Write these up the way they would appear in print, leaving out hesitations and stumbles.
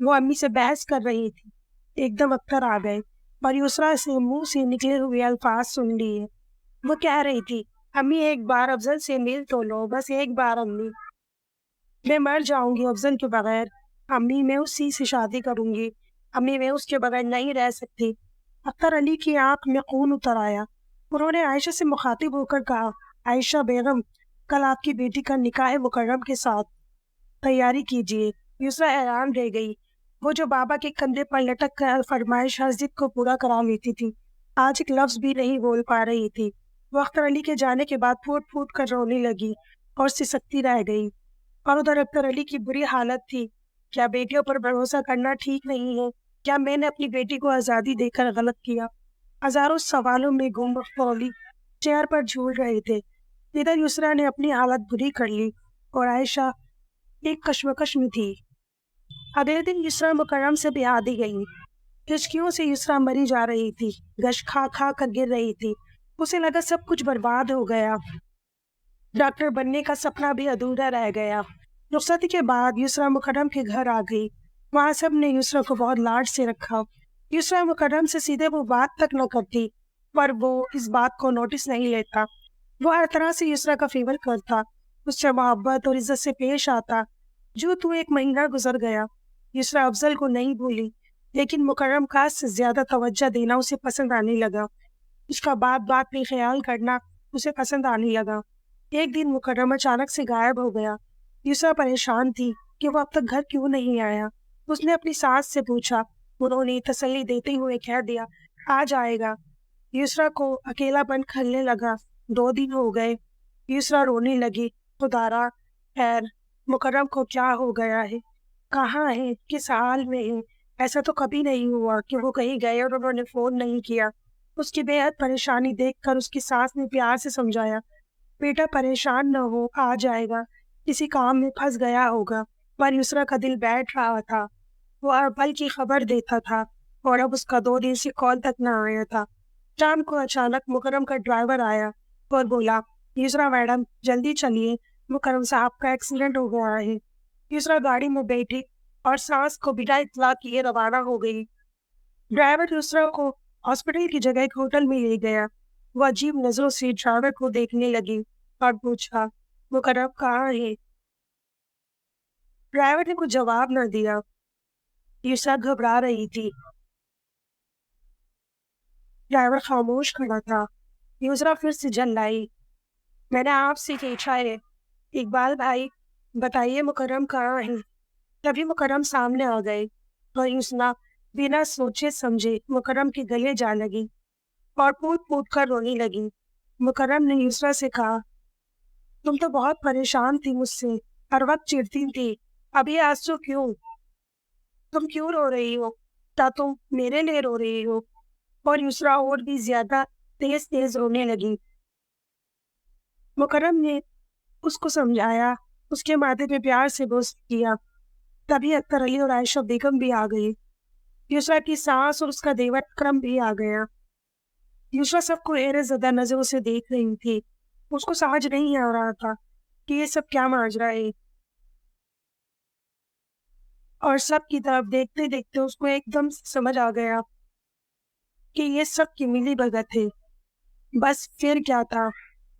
وہ امی سے بحث کر رہی تھی، ایک دم اختر آ گئے اور یسرا سے منہ سے نکلے ہوئے الفاظ سن لیے۔ وہ کہہ رہی تھی، امی ایک بار افضل سے مل تو لو، بس ایک بار امی، میں مر جاؤں گی افضل کے بغیر۔ امی میں اسی سے شادی کروں گی، امی میں اس کے بغیر نہیں رہ سکتی۔ اختر علی کی آنکھ میں خون اتر آیا۔ انہوں نے عائشہ سے مخاطب ہو کر کہا، عائشہ بیگم، کل آپ کی بیٹی کا نکاح مکرم کے ساتھ، تیاری کیجیے۔ یسرا حیران رہ گئی۔ وہ جو بابا کے کندھے پر لٹک کر فرمائش ہر ضد کو پورا کرا لیتی تھی، آج ایک لفظ بھی نہیں بول پا رہی تھی۔ وہ اختر علی کے جانے کے بعد پھوٹ پھوٹ کر رونے لگی اور سسکتی رہ گئی۔ اور ادھر اختر علی کی بری حالت تھی۔ کیا بیٹیوں پر بھروسہ کرنا ٹھیک نہیں ہے؟ کیا میں نے اپنی بیٹی کو آزادی دے کر غلط کیا؟ ہزاروں سوالوں میں گم ہولی چیئر پر جھول رہے تھے۔ ادھر یسرا نے اپنی حالت بری کر لی اور عائشہ ایک کشمکش میں تھی۔ اگلے دن یسرا مکرم سے بیاہی گئی۔ ہچکیوں سے یسرا مری جا رہی تھی، گش کھا کھا کر گر رہی تھی۔ اسے لگا سب کچھ برباد ہو گیا، ڈاکٹر بننے کا سپنا بھی ادھورا رہ گیا۔ رخصتی کے بعد یسرا مکرم کے گھر آ گئی۔ وہاں سب نے یسرا کو بہت لاڈ سے رکھا۔ یسرا مکرم سے سیدھے وہ بات تک نہ کرتی، پر وہ اس بات کو نوٹس نہیں لیتا۔ وہ ہر طرح سے یسرا کا فیور کرتا، اس سے محبت اور عزت سے پیش آتا۔ جو تو ایک مہینہ گزر گیا، یسرا افضل کو نہیں بھولی، لیکن مکرم کا سے زیادہ توجہ دینا اسے پسند آنے لگا۔ اس کا بات بات میں خیال کرنا اسے پسند آنے لگا۔ ایک دن مکرم اچانک سے غائب ہو گیا۔ یسرا پریشان تھی کہ وہ اب تک گھر کیوں نہیں آیا۔ اس نے اپنی ساس سے پوچھا، انہوں نے تسلی دیتے ہوئے کہہ دیا، آ جائے گا۔ یسرا کو اکیلا پن کھلنے لگا۔ 2 دن ہو گئے۔ یسرا رونے لگی، خدارا خیر مکرم کو کیا ہو گیا ہے، کہاں ہے، کس حال میں ہے؟ ایسا تو کبھی نہیں ہوا کہ وہ کہیں گئے اور انہوں نے فون نہیں کیا۔ اس کی بے حد پریشانی دیکھ کر اس کی ساس نے پیار سے سمجھایا، بیٹا پریشان نہ ہو، آ جائے گا، کسی کام میں پھنس گیا ہوگا۔ پر یسرا کا دل بیٹھ رہا تھا۔ وہ ہر پل کی خبر دیتا تھا اور اب اس کا 2 دن سے کال تک نہ آیا تھا۔ شام کو اچانک مکرم کا ڈرائیور آیا اور بولا، یسرا میڈم جلدی چلیے، مکرم صاحب کا ایکسیڈنٹ ہو گیا ہے۔ یسرا گاڑی میں بیٹھی اور سانس کو بنا اطلاع کیے روانہ ہو گئی۔ ڈرائیور یسرا کو ہاسپٹل کی جگہ ایک ہوٹل میں لے گیا۔ وہ عجیب نظروں سے ڈرائیور کو دیکھنے لگی اور پوچھا، مکرم کہاں ہے؟ ڈرائیور نے کچھ جواب نہ دیا۔ یسرا گھبرا رہی تھی۔ ڈرائیور خاموش کھڑا تھا۔ یسرا پھر سے جل لائی، میں نے آپ سے پوچھا ہے اقبال بھائی، بتائیے مکرم کہاں ہے؟ تبھی مکرم سامنے آ گئے اور یسرا بنا سوچے سمجھے مکرم کے گلے جا لگی اور پوٹ پوٹ کر رونے لگی۔ مکرم نے یسرا سے کہا، تم تو بہت پریشان تھی مجھ سے، ہر وقت چڑھتی تھی، اب یہ آنسو کیوں؟ تم کیوں رو رہی ہو؟ کیا تم میرے لیے رو رہی ہو؟ اور یسرا اور بھی زیادہ تیز تیز رونے لگی۔ مکرم نے اس کو سمجھایا، اس کے ماتھے پہ پیار سے بوس کیا۔ تبھی اختر علی اور عائشہ بیگم بھی آ گئی۔ یسرا کی ساس اور اس کا دیور اکرم بھی آ گیا۔ یسرا سب کو حیرت زدہ نظروں سے دیکھ رہی تھی۔ اس کو سمجھ نہیں آ رہا تھا کہ یہ سب کیا ماجرا ہے، اور سب کی طرف دیکھتے دیکھتے اس کو ایک دم سمجھ آ گیا کہ یہ سب کی ملی بھگت ہے۔ بس پھر کیا تھا،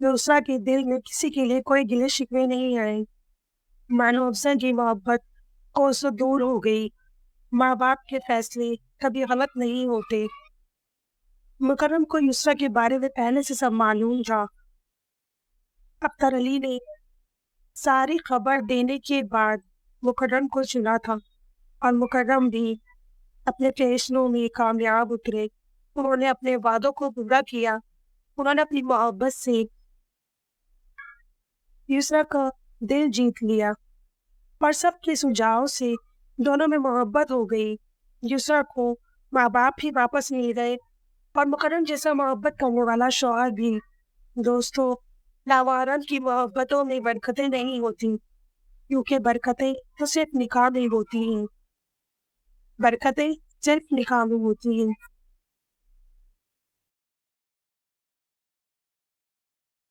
یسرا کے دل میں کسی کے لیے کوئی گلے شکوے نہیں آئے۔ مانو افضل کی محبت کو سے دور ہو گئی۔ ماں باپ کے فیصلے کبھی غلط نہیں ہوتے۔ مکرم کو یسرا کے بارے میں پہلے سے سب معلوم تھا۔ اختر علی نے ساری خبر دینے کے بعد مکرم کو چنا تھا اور مکرم بھی اپنے فیصلوں میں کامیاب اترے۔ انہوں نے اپنے وعدوں کو پورا کیا۔ انہوں نے اپنی محبت سے یسرا کا دل جیت لیا اور سب کے سجھاؤ سے دونوں میں محبت ہو گئی۔ یسرا کو ماں باپ بھی واپس مل گئے اور مکرم جیسا محبت کرنے والا شوہر بھی۔ دوستوں، لاوارن کی محبتوں میں برکتیں نہیں ہوتی، کیونکہ برکتیں تو صرف نکاح میں ہوتی ہیں۔ برکتیں صرف نکاح میں ہوتی ہیں۔